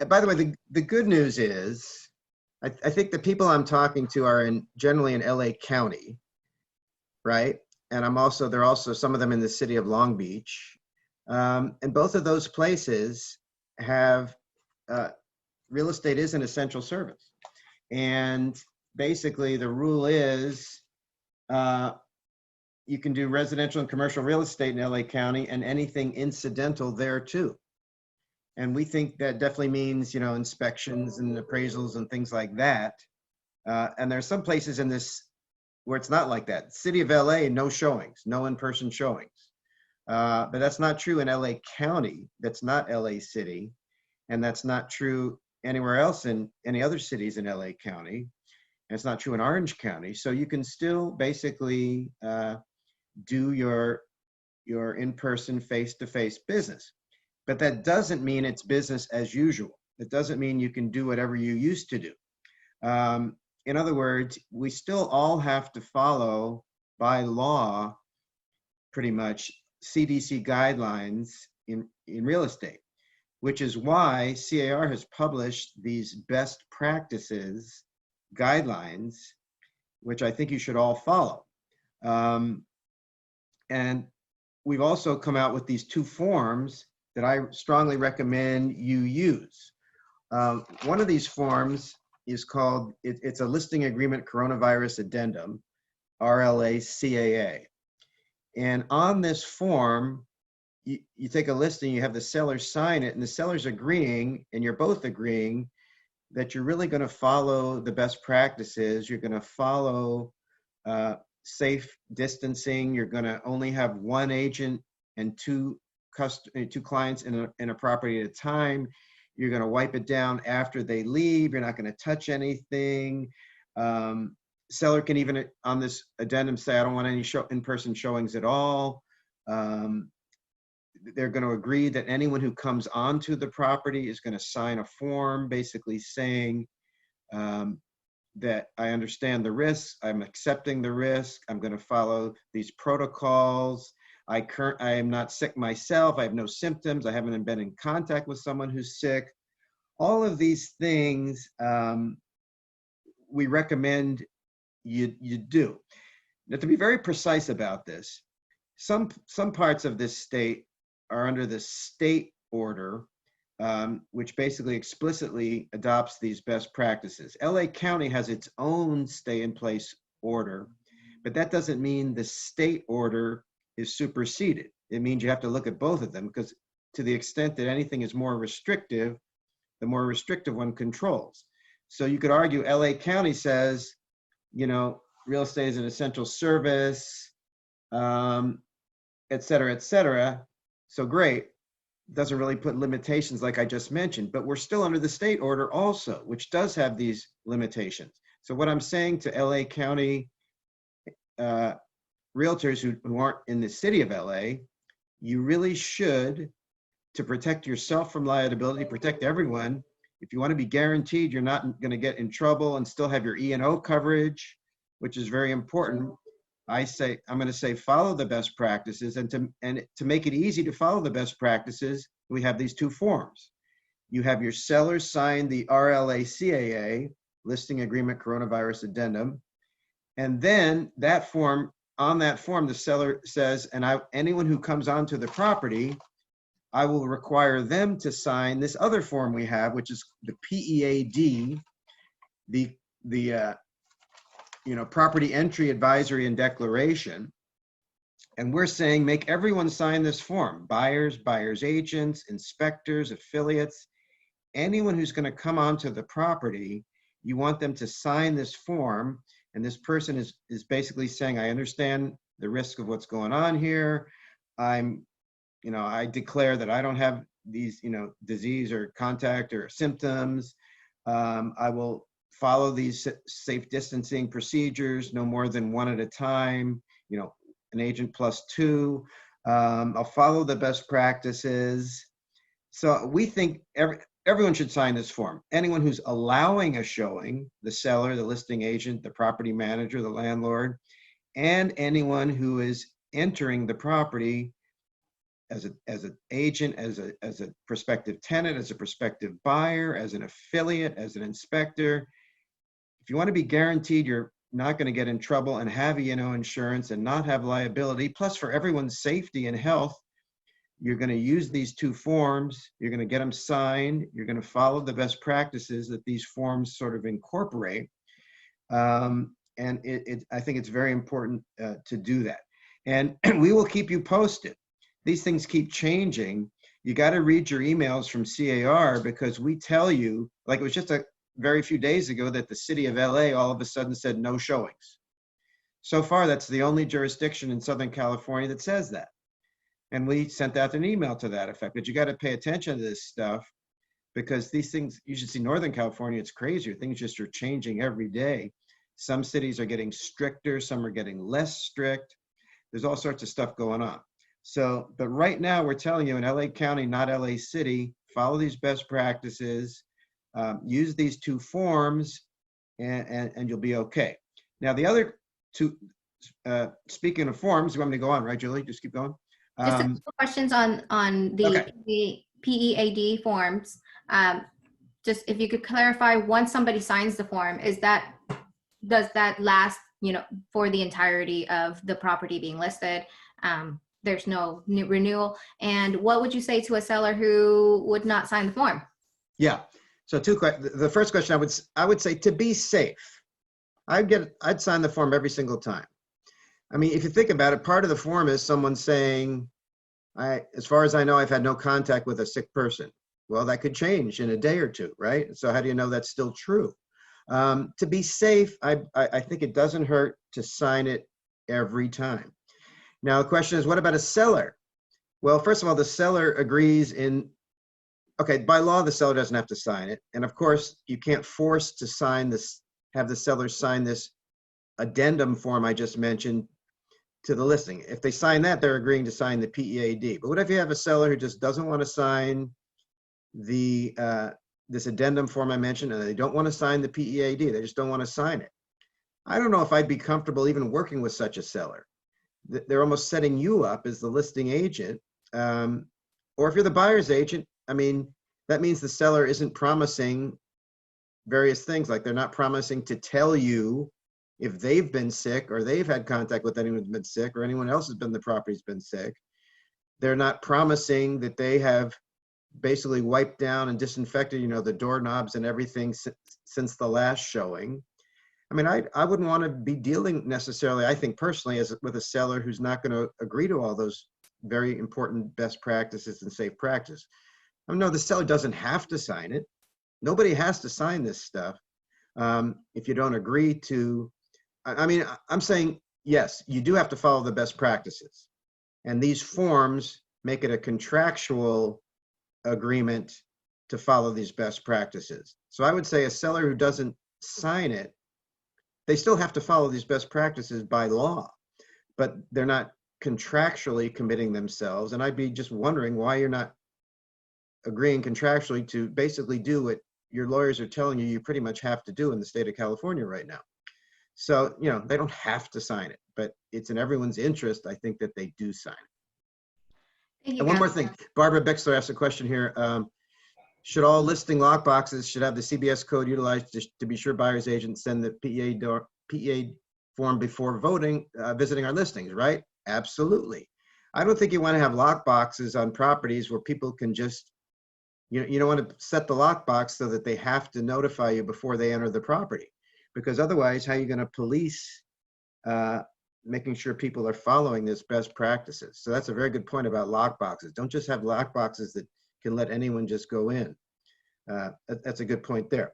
by the way, the good news is, I think the people I'm talking to are generally in LA County, right? And there are also some of them in the city of Long Beach. And both of those places have, real estate is an essential service. And basically the rule is, you can do residential and commercial real estate in LA County and anything incidental there too. And we think that definitely means, inspections and appraisals and things like that. And there's some places in this where it's not like that. City of LA, no showings, no in-person showings. But that's not true in LA County. That's not LA City. And that's not true anywhere else in any other cities in LA County. And it's not true in Orange County. So you can still basically do your in-person face-to-face business. But that doesn't mean it's business as usual. It doesn't mean you can do whatever you used to do. In other words, we still all have to follow by law, pretty much, CDC guidelines in real estate, which is why C.A.R. has published these best practices guidelines, which I think you should all follow. And we've also come out with these 2 forms that I strongly recommend you use. One of these forms is called, it's a listing agreement coronavirus addendum, RLA-CAA. And on this form, you take a listing, you have the seller sign it, and the seller's agreeing, and you're both agreeing that you're really going to follow the best practices. You're going to follow safe distancing. You're going to only have 1 agent and 2 clients in a property at a time. You're going to wipe it down after they leave. You're not going to touch anything. Seller can even on this addendum say, I don't want any in-person showings at all. They're going to agree that anyone who comes onto the property is going to sign a form basically saying that I understand the risk, I'm accepting the risk, I'm going to follow these protocols. I am not sick myself, I have no symptoms, I haven't been in contact with someone who's sick. All of these things we recommend you do. Now, to be very precise about this, some parts of this state are under the state order, which basically explicitly adopts these best practices. LA County has its own stay-in-place order, but that doesn't mean the state order is superseded. It means you have to look at both of them, because to the extent that anything is more restrictive, the more restrictive one controls. So you could argue LA County says, real estate is an essential service, et cetera, et cetera. So great. Doesn't really put limitations like I just mentioned, but we're still under the state order also, which does have these limitations. So what I'm saying to LA County realtors who aren't in the city of LA, you really should, to protect yourself from liability, protect everyone. If you want to be guaranteed you're not going to get in trouble and still have your E&O coverage, which is very important, I'm going to say follow the best practices, and to make it easy to follow the best practices, we have these 2 forms. You have your seller sign the RLA-CAA, Listing Agreement Coronavirus Addendum, and then on that form, the seller says, anyone who comes onto the property, I will require them to sign this other form we have, which is the PEAD, the Property Entry Advisory and Declaration. And we're saying make everyone sign this form: buyers, buyers agents, inspectors, affiliates, anyone who's going to come onto the property, you want them to sign this form. And this person is basically saying, I understand the risk of what's going on here. I declare that I don't have these, disease or contact or symptoms. I will follow these safe distancing procedures, no more than 1 at a time, an agent plus 2. I'll follow the best practices. So we think everyone should sign this form. Anyone who's allowing a showing, the seller, the listing agent, the property manager, the landlord, and anyone who is entering the property an agent, as a prospective tenant, as a prospective buyer, as an affiliate, as an inspector. If you want to be guaranteed you're not going to get in trouble and have E&O insurance and not have liability, plus for everyone's safety and health, you're going to use these two forms, you're going to get them signed, you're going to follow the best practices that these forms sort of incorporate. And I think it's very important to do that. And we will keep you posted. These things keep changing. You got to read your emails from C.A.R. because we tell you, like it was just a very few days ago that the city of LA all of a sudden said no showings. So far, that's the only jurisdiction in Southern California that says that. And we sent out an email to that effect. But you got to pay attention to this stuff because these things, you should see Northern California, it's crazier. Things just are changing every day. Some cities are getting stricter, some are getting less strict. There's all sorts of stuff going on. So, but right now we're telling you in LA County, not LA City, follow these best practices, use these two forms, and you'll be okay. Now the other two, speaking of forms, you want me to go on, right, Julie? Just keep going. Just a couple questions on the okay. PEAD forms. Just if you could clarify, once somebody signs the form, does that last, for the entirety of the property being listed? There's no new renewal. And what would you say to a seller who would not sign the form? Yeah. So two questions. The first question, I would say, to be safe, I'd sign the form every single time. I mean, if you think about it, part of the form is someone saying, as far as I know, I've had no contact with a sick person. Well, that could change in a day or two, right? So how do you know that's still true? To be safe, I think it doesn't hurt to sign it every time. Now, the question is, what about a seller? Well, first of all, the seller agrees by law, the seller doesn't have to sign it. And of course, you can't force to sign this, have the seller sign this addendum form I just mentioned to the listing. If they sign that, they're agreeing to sign the PEAD. But what if you have a seller who just doesn't want to sign the this addendum form I mentioned, and they don't want to sign the PEAD, they just don't want to sign it? I don't know if I'd be comfortable even working with such a seller. They're almost setting you up as the listing agent. Or if you're the buyer's agent, I mean, that means the seller isn't promising various things, like they're not promising to tell you if they've been sick or they've had contact with anyone who's been sick or anyone else has been, the property's been sick. They're not promising that they have basically wiped down and disinfected, the doorknobs and everything since the last showing. I mean, I wouldn't want to be dealing necessarily, I think personally, with a seller who's not going to agree to all those very important best practices and safe practice. I mean, no, the seller doesn't have to sign it. Nobody has to sign this stuff. If you don't agree to, I mean, I'm saying, yes, you do have to follow the best practices. And these forms make it a contractual agreement to follow these best practices. So I would say a seller who doesn't sign it, they still have to follow these best practices by law, but they're not contractually committing themselves. And I'd be just wondering why you're not agreeing contractually to basically do what your lawyers are telling you pretty much have to do in the state of California right now. So, they don't have to sign it, but it's in everyone's interest, I think, that they do sign it. And one more thing, Barbara Bixler asked a question here. Should all listing lockboxes should have the CBS code utilized to be sure buyer's agents send the PEAD form before visiting our listings, right? Absolutely. I don't think you want to have lockboxes on properties where people can just, you don't want to set the lockbox so that they have to notify you before they enter the property, because otherwise, how are you going to police making sure people are following this best practices? So that's a very good point about lockboxes. Don't just have lockboxes that can let anyone just go in. That's a good point there.